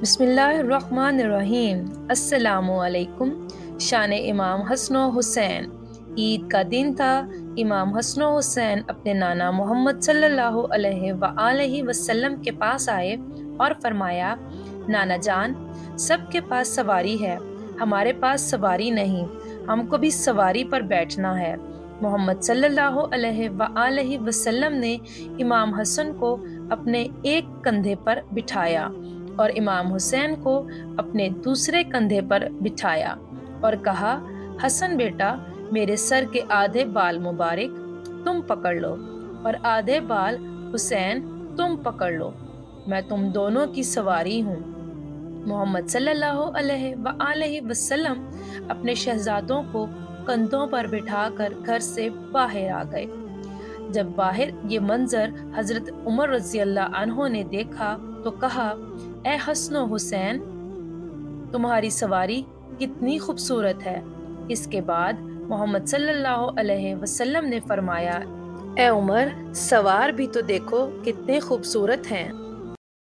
بسم اللہ الرحمن الرحیم۔ السلام علیکم۔ شان امام حسن و حسین۔ عید کا دن تھا۔ امام حسن و حسین اپنے نانا محمد صلی اللہ علیہ وآلہ وسلم کے پاس آئے اور فرمایا، نانا جان، سب کے پاس سواری ہے، ہمارے پاس سواری نہیں، ہم کو بھی سواری پر بیٹھنا ہے۔ محمد صلی اللہ علیہ وآلہ وسلم نے امام حسن کو اپنے ایک کندھے پر بٹھایا اور امام حسین کو اپنے دوسرے کندھے پر بٹھایا اور کہا، حسن بیٹا، میرے سر کے آدھے بال مبارک تم پکڑ لو اور آدھے بال حسین تم پکڑ لو، میں تم دونوں کی سواری ہوں۔ محمد صلی اللہ علیہ وآلہ وسلم اپنے شہزادوں کو کندھوں پر بٹھا کر گھر سے باہر آ گئے۔ جب باہر یہ منظر حضرت عمر رضی اللہ عنہ نے دیکھا تو کہا، اے حسن و حسین، تمہاری سواری کتنی خوبصورت ہے۔ اس کے بعد محمد صلی اللہ علیہ وسلم نے فرمایا، اے عمر، سوار بھی تو دیکھو کتنے خوبصورت ہیں۔